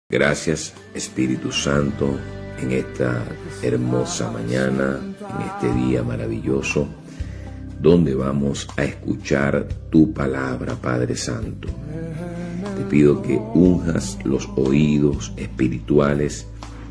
Gracias, Espíritu Santo, en esta hermosa mañana, en este día maravilloso, donde vamos a escuchar tu palabra, Padre Santo. Te pido que unjas los oídos espirituales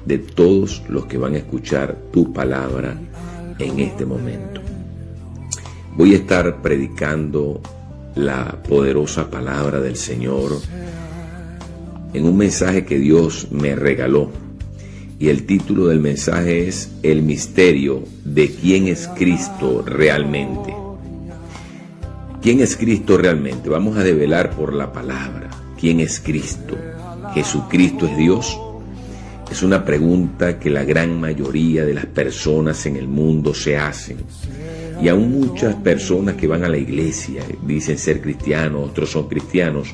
de todos los que van a escuchar tu palabra en este momento. Voy a estar predicando la poderosa palabra del Señor en un mensaje que Dios me regaló, y el título del mensaje es El misterio de quién es Cristo realmente. ¿Quién es Cristo realmente? Vamos a develar por la palabra quién es Cristo. ¿Jesucristo es Dios? Es una pregunta que la gran mayoría de las personas en el mundo se hacen, y aún muchas personas que van a la iglesia dicen ser cristianos, otros son cristianos,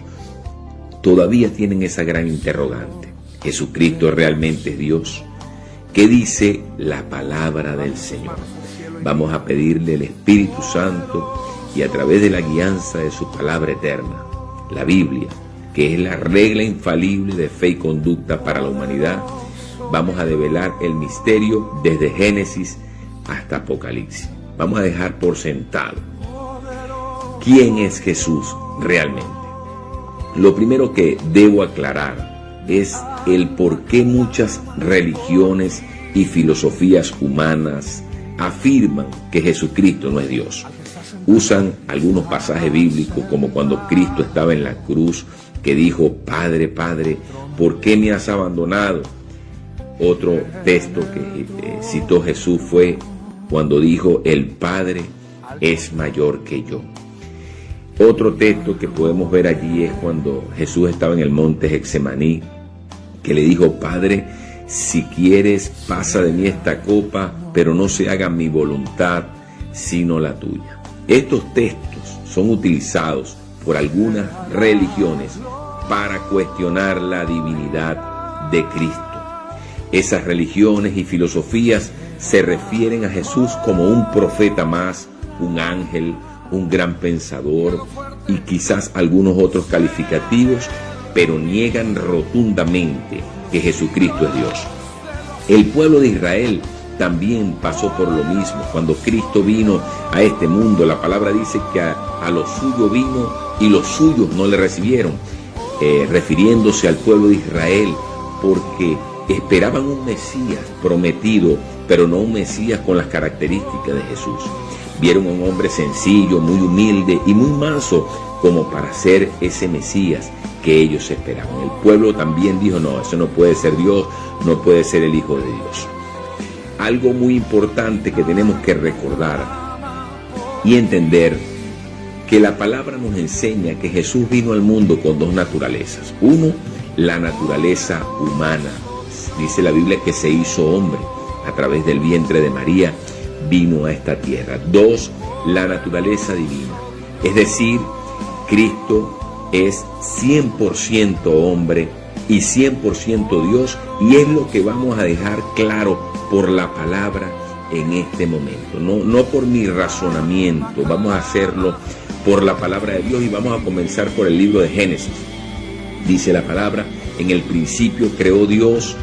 todavía tienen esa gran interrogante. ¿Jesucristo realmente es Dios? ¿Qué dice la palabra del Señor? Vamos a pedirle al Espíritu Santo, y a través de la guianza de su palabra eterna, la Biblia, que es la regla infalible de fe y conducta para la humanidad, vamos a develar el misterio desde Génesis hasta Apocalipsis. Vamos a dejar por sentado quién es Jesús realmente. Lo primero que debo aclarar es el por qué muchas religiones y filosofías humanas afirman que Jesucristo no es Dios. Usan algunos pasajes bíblicos, como cuando Cristo estaba en la cruz, que dijo: Padre, Padre, ¿por qué me has abandonado? Otro texto que citó Jesús fue cuando dijo: el Padre es mayor que yo. Otro texto que podemos ver allí es cuando Jesús estaba en el monte Getsemaní, que le dijo: Padre, si quieres, pasa de mí esta copa, pero no se haga mi voluntad, sino la tuya. Estos textos son utilizados por algunas religiones para cuestionar la divinidad de Cristo. Esas religiones y filosofías se refieren a Jesús como un profeta más, un ángel, un gran pensador y quizás algunos otros calificativos, pero niegan rotundamente que Jesucristo es Dios. El pueblo de Israel también pasó por lo mismo. Cuando Cristo vino a este mundo, la palabra dice que a los suyos vino y los suyos no le recibieron, refiriéndose al pueblo de Israel, porque esperaban un Mesías prometido, pero no un Mesías con las características de Jesús. Vieron a un hombre sencillo, muy humilde y muy manso como para ser ese Mesías que ellos esperaban. El pueblo también dijo: no, eso no puede ser Dios, no puede ser el Hijo de Dios. Algo muy importante que tenemos que recordar y entender, que la palabra nos enseña que Jesús vino al mundo con dos naturalezas. Uno, la naturaleza humana. Dice la Biblia que se hizo hombre a través del vientre de María, vino a esta tierra. Dos, la naturaleza divina. Es decir, Cristo es 100% hombre y 100% Dios, y es lo que vamos a dejar claro por la palabra en este momento. No por mi razonamiento, vamos a hacerlo por la palabra de Dios, y vamos a comenzar por el libro de Génesis. Dice la palabra: en el principio creó Dios,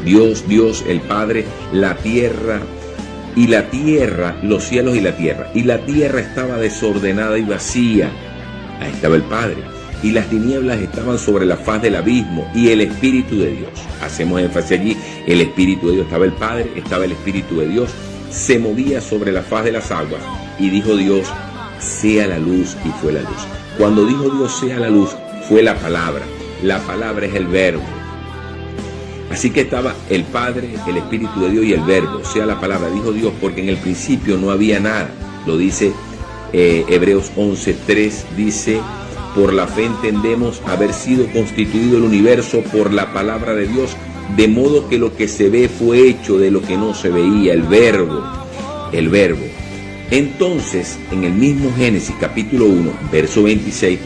el Padre, la tierra, los cielos y la tierra estaba desordenada y vacía. Ahí estaba el Padre. Y las tinieblas estaban sobre la faz del abismo, y el Espíritu de Dios, hacemos énfasis allí, el Espíritu de Dios, estaba el Padre, estaba el Espíritu de Dios, se movía sobre la faz de las aguas, y dijo Dios: sea la luz, y fue la luz. Cuando dijo Dios sea la luz, fue la palabra es el verbo. Así que estaba el Padre, el Espíritu de Dios y el verbo, sea la palabra, dijo Dios, porque en el principio no había nada. Lo dice Hebreos 11:3, dice: por la fe entendemos haber sido constituido el universo por la palabra de Dios, de modo que lo que se ve fue hecho de lo que no se veía, el verbo. Entonces, en el mismo Génesis capítulo 1, verso 26,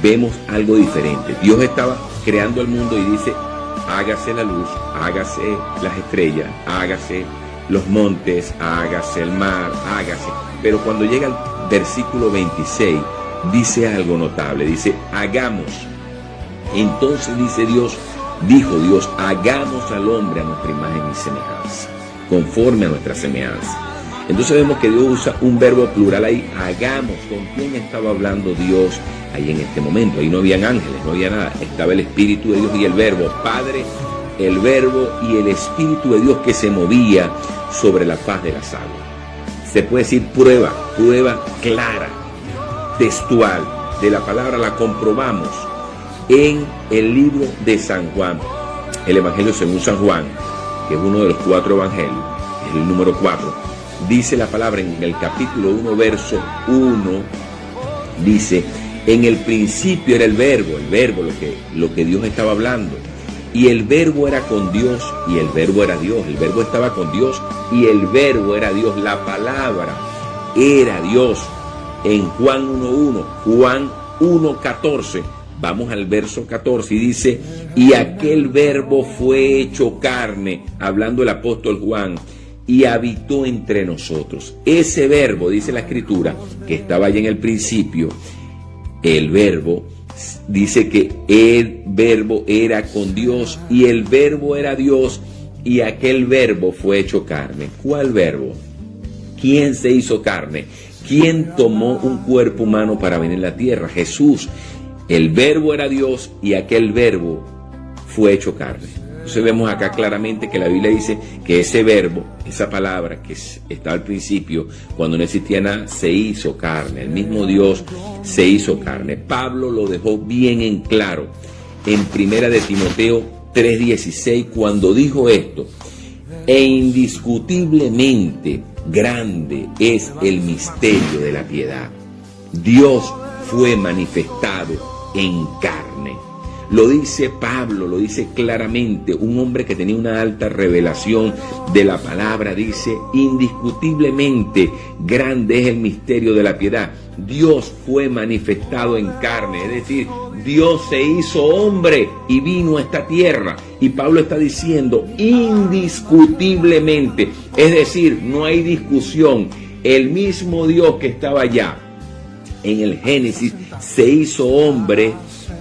vemos algo diferente. Dios estaba creando el mundo y dice: hágase la luz, hágase las estrellas, hágase los montes, hágase el mar, hágase. Pero cuando llega al versículo 26, dice algo notable, dice: hagamos. Entonces dice Dios: dijo Dios, hagamos al hombre a nuestra imagen y semejanza, conforme a nuestra semejanza. Entonces vemos que Dios usa un verbo plural ahí, hagamos. ¿Con quién estaba hablando Dios ahí en este momento? Ahí no habían ángeles, no había nada, estaba el Espíritu de Dios y el verbo, Padre, el verbo y el Espíritu de Dios que se movía sobre la faz de las aguas. Se puede decir prueba clara, textual de la palabra, la comprobamos en el libro de San Juan, el Evangelio según San Juan, que es uno de los 4 evangelios, es el número 4. Dice la palabra en el capítulo 1, verso 1, dice, en el principio era el verbo, lo que Dios estaba hablando. Y el verbo era con Dios y el verbo era Dios. El verbo estaba con Dios y el verbo era Dios. La palabra era Dios. En Juan 1.1, Juan 1.14, vamos al verso 14 y dice, y aquel verbo fue hecho carne, hablando el apóstol Juan, y habitó entre nosotros. Ese verbo, dice la Escritura, que estaba allá en el principio, el verbo, dice que el verbo era con Dios y el verbo era Dios y aquel verbo fue hecho carne. ¿Cuál verbo? ¿Quién se hizo carne? ¿Quién tomó un cuerpo humano para venir a la tierra? Jesús. El verbo era Dios y aquel verbo fue hecho carne. Entonces vemos acá claramente que la Biblia dice que ese verbo, esa palabra que está al principio, cuando no existía nada, se hizo carne. El mismo Dios se hizo carne. Pablo lo dejó bien en claro en 1 de Timoteo 3:16 cuando dijo esto: e indiscutiblemente grande es el misterio de la piedad. Dios fue manifestado en carne. Lo dice Pablo, lo dice claramente, un hombre que tenía una alta revelación de la palabra, dice, indiscutiblemente grande es el misterio de la piedad. Dios fue manifestado en carne, es decir, Dios se hizo hombre y vino a esta tierra. Y Pablo está diciendo indiscutiblemente, es decir, no hay discusión. El mismo Dios que estaba allá en el Génesis se hizo hombre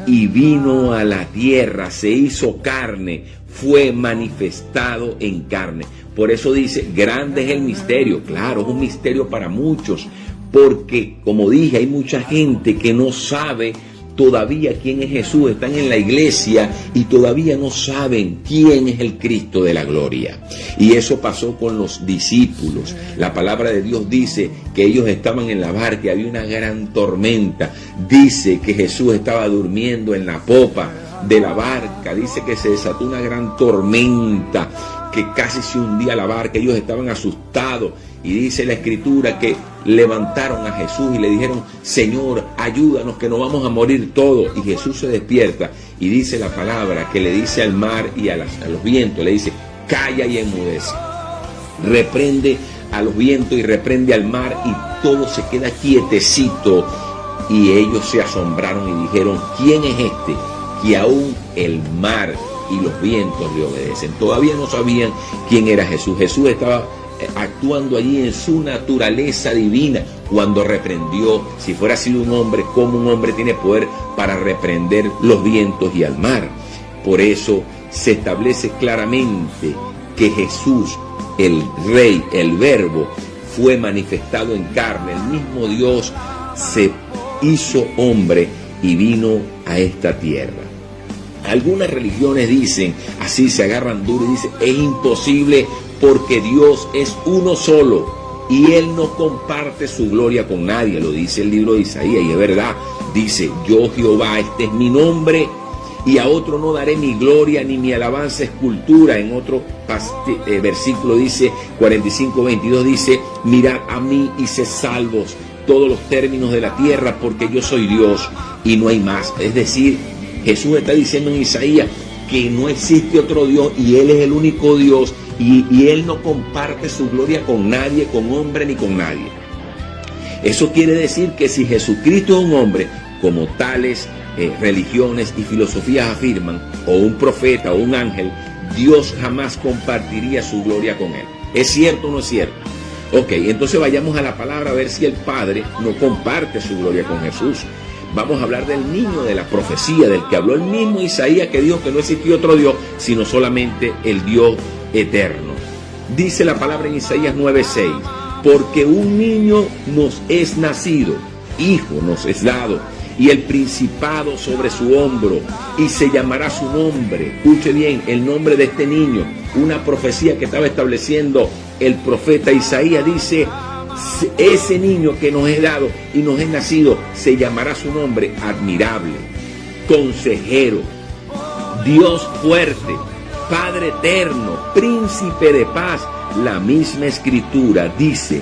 y vino a la tierra, se hizo carne, fue manifestado en carne. Por eso dice, grande es el misterio. Claro, es un misterio para muchos, porque como dije, hay mucha gente que no sabe todavía quién es Jesús. Están en la iglesia y todavía no saben quién es el Cristo de la gloria. Y eso pasó con los discípulos. La palabra de Dios dice que ellos estaban en la barca y había una gran tormenta. Dice que Jesús estaba durmiendo en la popa de la barca. Dice que se desató una gran tormenta, que casi se hundía la barca. Ellos estaban asustados. Y dice la Escritura que levantaron a Jesús y le dijeron, Señor, ayúdanos que nos vamos a morir todos. Y Jesús se despierta y dice la palabra que le dice al mar y a los vientos, le dice, calla y enmudece. Reprende a los vientos y reprende al mar y todo se queda quietecito. Y ellos se asombraron y dijeron, ¿quién es este que aún el mar y los vientos le obedecen? Todavía no sabían quién era Jesús. Jesús estaba actuando allí en su naturaleza divina cuando reprendió. Si fuera sido un hombre, ¿cómo un hombre tiene poder para reprender los vientos y al mar? Por eso se establece claramente que Jesús, el Rey, el Verbo, fue manifestado en carne. El mismo Dios se hizo hombre y vino a esta tierra. Algunas religiones dicen, así se agarran duro y dicen, es imposible porque Dios es uno solo y Él no comparte su gloria con nadie. Lo dice el libro de Isaías y es verdad. Dice, yo Jehová, este es mi nombre y a otro no daré mi gloria ni mi alabanza escultura. En otro versículo dice, 45:22 dice, mirad a mí y sed salvos todos los términos de la tierra porque yo soy Dios y no hay más. Es decir, Jesús está diciendo en Isaías que no existe otro Dios y Él es el único Dios y Él no comparte su gloria con nadie, con hombre ni con nadie. Eso quiere decir que si Jesucristo es un hombre, como tales religiones y filosofías afirman, o un profeta o un ángel, Dios jamás compartiría su gloria con Él. ¿Es cierto o no es cierto? Ok, entonces vayamos a la palabra a ver si el Padre no comparte su gloria con Jesús. Vamos a hablar del niño de la profecía, del que habló el mismo Isaías, que dijo que no existía otro Dios, sino solamente el Dios eterno. Dice la palabra en Isaías 9:6, porque un niño nos es nacido, hijo nos es dado, y el principado sobre su hombro, y se llamará su nombre. Escuche bien, el nombre de este niño, una profecía que estaba estableciendo el profeta Isaías. Dice, ese niño que nos es dado y nos es nacido, se llamará su nombre admirable, consejero, Dios fuerte, Padre eterno, príncipe de paz. La misma escritura dice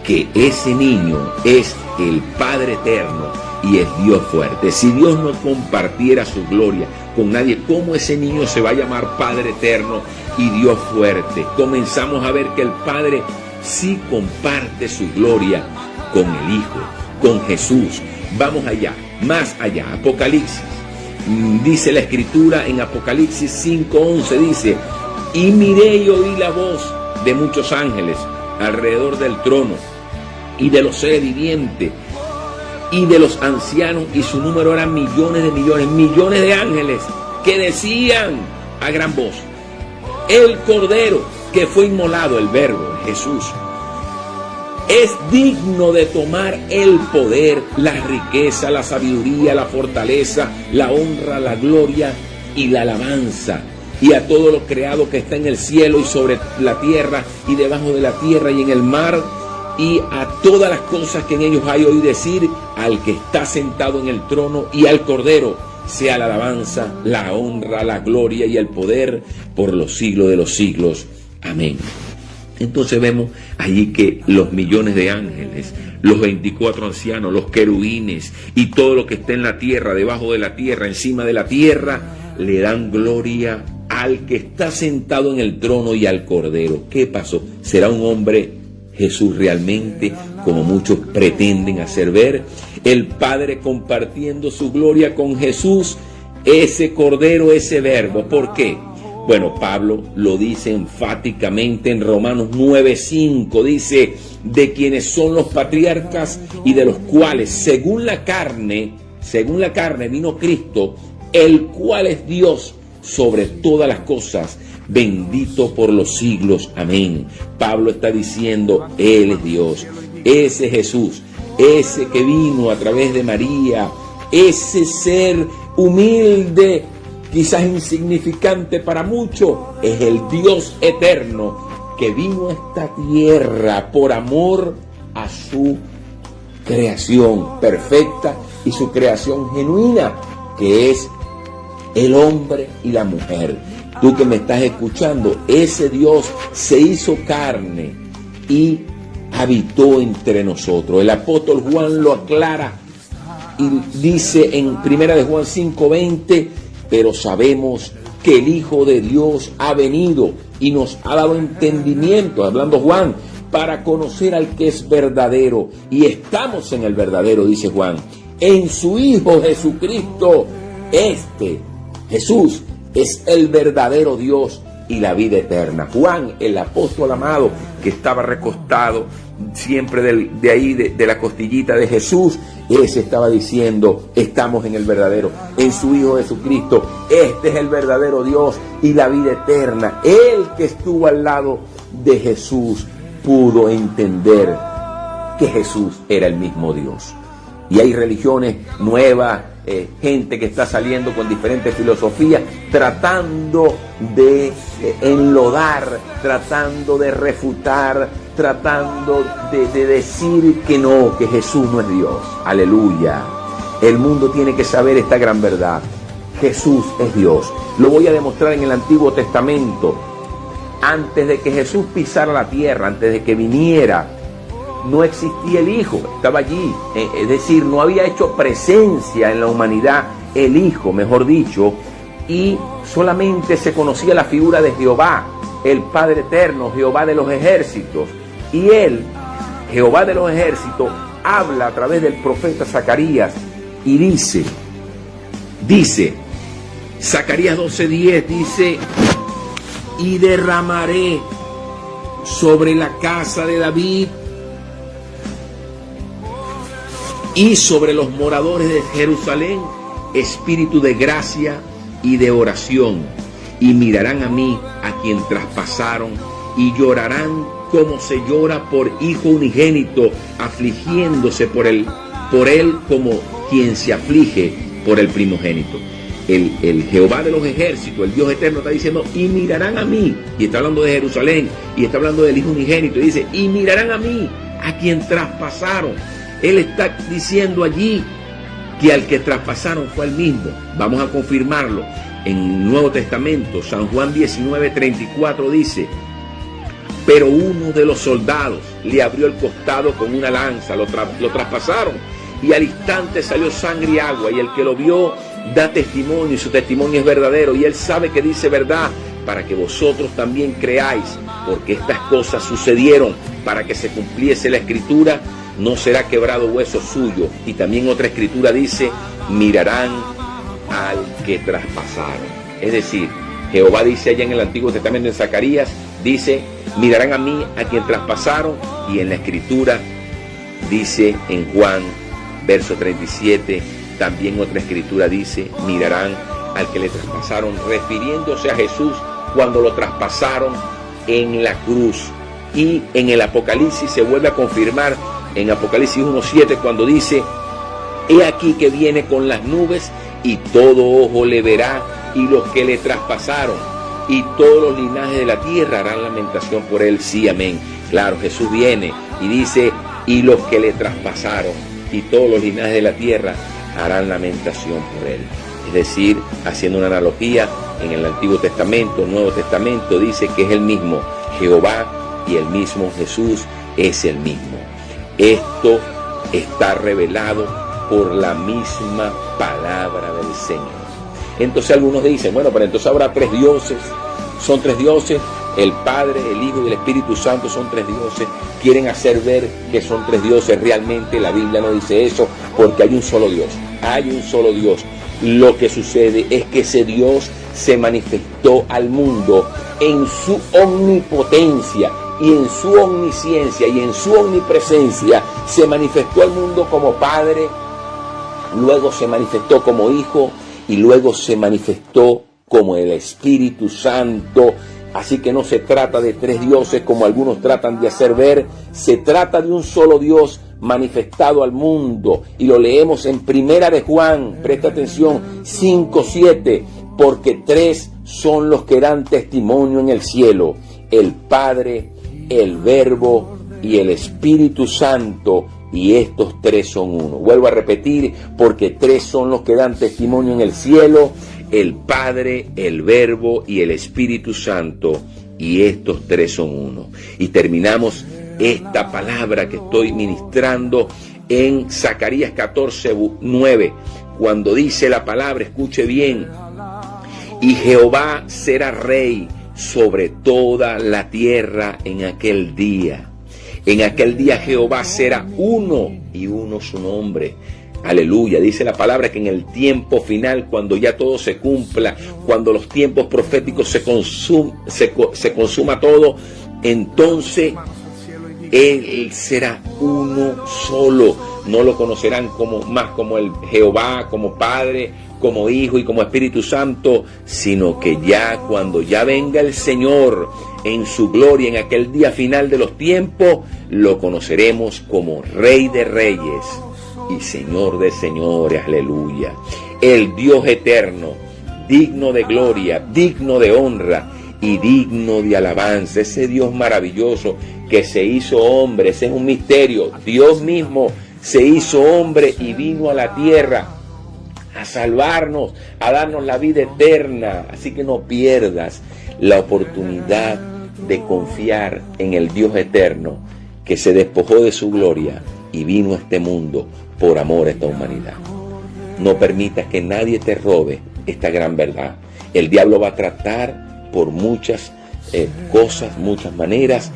que ese niño es el Padre eterno y es Dios fuerte. Si Dios no compartiera su gloria con nadie, ¿cómo ese niño se va a llamar Padre eterno y Dios fuerte? Comenzamos a ver que el Padre sí comparte su gloria con el Hijo, con Jesús. Vamos allá, más allá. Apocalipsis. Dice la escritura en Apocalipsis 5:11, dice, y miré y oí la voz de muchos ángeles alrededor del trono y de los seres vivientes y de los ancianos, y su número eran millones de millones, millones de ángeles, que decían a gran voz, el Cordero que fue inmolado, el Verbo, Jesús, es digno de tomar el poder, la riqueza, la sabiduría, la fortaleza, la honra, la gloria y la alabanza, y a todo lo creado que está en el cielo y sobre la tierra y debajo de la tierra y en el mar, y a todas las cosas que en ellos hay. Oí decir, al que está sentado en el trono y al Cordero sea la alabanza, la honra, la gloria y el poder por los siglos de los siglos. Amén. Entonces vemos allí que los millones de ángeles, los 24 ancianos, los querubines y todo lo que está en la tierra, debajo de la tierra, encima de la tierra, le dan gloria al que está sentado en el trono y al Cordero. ¿Qué pasó? ¿Será un hombre Jesús realmente, como muchos pretenden hacer ver? El Padre compartiendo su gloria con Jesús, ese Cordero, ese Verbo. ¿Por qué? Bueno, Pablo lo dice enfáticamente en Romanos 9:5, dice, de quienes son los patriarcas y de los cuales, según la carne vino Cristo, el cual es Dios sobre todas las cosas, bendito por los siglos. Amén. Pablo está diciendo, Él es Dios, ese Jesús, ese que vino a través de María, ese ser humilde, quizás insignificante para muchos, es el Dios eterno que vino a esta tierra por amor a su creación perfecta y su creación genuina, que es el hombre y la mujer. Tú que me estás escuchando, ese Dios se hizo carne y habitó entre nosotros. El apóstol Juan lo aclara y dice en 1 de Juan 5:20, pero sabemos que el Hijo de Dios ha venido y nos ha dado entendimiento, hablando Juan, para conocer al que es verdadero. Y estamos en el verdadero, dice Juan, en su Hijo Jesucristo. Jesús es el verdadero Dios y la vida eterna. Juan, el apóstol amado, que estaba recostado siempre de la costillita de Jesús, ese estaba diciendo, estamos en el verdadero, en su Hijo Jesucristo. Este es el verdadero Dios y la vida eterna. El que estuvo al lado de Jesús pudo entender que Jesús era el mismo Dios. Y hay religiones nuevas, gente que está saliendo con diferentes filosofías, tratando de enlodar, tratando de refutar, tratando de decir que no, que Jesús no es Dios. Aleluya. El mundo tiene que saber esta gran verdad. Jesús es Dios. Lo voy a demostrar en el Antiguo Testamento. Antes de que Jesús pisara la tierra, antes de que viniera, no existía el Hijo, estaba allí, es decir, no había hecho presencia en la humanidad el Hijo, mejor dicho, y solamente se conocía la figura de Jehová, el Padre eterno, Jehová de los ejércitos, y él, Jehová de los ejércitos, habla a través del profeta Zacarías y dice, Zacarías 12:10 dice, y derramaré sobre la casa de David y sobre los moradores de Jerusalén espíritu de gracia y de oración, y mirarán a mí, a quien traspasaron, y llorarán como se llora por hijo unigénito, afligiéndose por él como quien se aflige por el primogénito. El Jehová de los ejércitos, el Dios eterno, está diciendo, y mirarán a mí, y está hablando de Jerusalén, y está hablando del hijo unigénito, y dice, y mirarán a mí, a quien traspasaron. Él está diciendo allí que al que traspasaron fue el mismo. Vamos a confirmarlo en el Nuevo Testamento. San Juan 19:34 dice, pero uno de los soldados le abrió el costado con una lanza, lo traspasaron, y al instante salió sangre y agua, y el que lo vio da testimonio, y su testimonio es verdadero, y él sabe que dice verdad, para que vosotros también creáis, porque estas cosas sucedieron para que se cumpliese la escritura, no será quebrado hueso suyo. Y también otra escritura dice, mirarán al que traspasaron. Es decir, Jehová dice allá en el Antiguo Testamento, en Zacarías, dice, mirarán a mí, a quien traspasaron, y en la escritura dice en Juan, verso 37, también otra escritura dice, mirarán al que le traspasaron, refiriéndose a Jesús cuando lo traspasaron en la cruz. Y en el Apocalipsis se vuelve a confirmar, en Apocalipsis 1:7, cuando dice, he aquí que viene con las nubes, y todo ojo le verá, y los que le traspasaron, y todos los linajes de la tierra harán lamentación por él. Sí, amén. Claro, Jesús viene y dice, y los que le traspasaron, y todos los linajes de la tierra harán lamentación por él. Es decir, haciendo una analogía, en el Antiguo Testamento, Nuevo Testamento, dice que es el mismo Jehová, y el mismo Jesús es el mismo. Esto está revelado por la misma palabra del Señor. Entonces algunos dicen, bueno, pero entonces habrá tres dioses. Son tres dioses, el Padre, el Hijo y el Espíritu Santo son tres dioses. Quieren hacer ver que son tres dioses. Realmente la Biblia no dice eso, porque hay un solo Dios. Hay un solo Dios. Lo que sucede es que ese Dios se manifestó al mundo en su omnipotencia, y en su omnisciencia, y en su omnipresencia. Se manifestó al mundo como Padre, luego se manifestó como Hijo, y luego se manifestó como el Espíritu Santo. Así que no se trata de tres dioses como algunos tratan de hacer ver, se trata de un solo Dios manifestado al mundo. Y lo leemos en Primera de Juan, presta atención, 5:7, porque tres son los que dan testimonio en el cielo, el Padre, el Verbo y el Espíritu Santo, y estos tres son uno. Vuelvo a repetir, porque tres son los que dan testimonio en el cielo, el Padre, el Verbo y el Espíritu Santo, y estos tres son uno. Y terminamos esta palabra que estoy ministrando en Zacarías 14:9, cuando dice la palabra, escuche bien, y Jehová será rey sobre toda la tierra en aquel día. En aquel día Jehová será uno, y uno su nombre. Aleluya. Dice la palabra que en el tiempo final, cuando ya todo se cumpla, cuando los tiempos proféticos se consuma todo, entonces Él será uno solo. No lo conocerán más como el Jehová, como Padre, como Hijo y como Espíritu Santo, sino que ya cuando ya venga el Señor en su gloria, en aquel día final de los tiempos, lo conoceremos como Rey de Reyes y Señor de Señores. Aleluya. El Dios eterno, digno de gloria, digno de honra y digno de alabanza. Ese Dios maravilloso que se hizo hombre, ese es un misterio. Dios mismo se hizo hombre y vino a la tierra a salvarnos, a darnos la vida eterna. Así que no pierdas la oportunidad de confiar en el Dios eterno que se despojó de su gloria y vino a este mundo por amor a esta humanidad. No permitas que nadie te robe esta gran verdad. El diablo va a tratar por muchas cosas, muchas maneras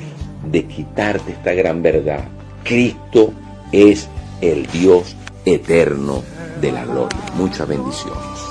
de quitarte esta gran verdad. Cristo es el Dios eterno de la gloria. Muchas bendiciones.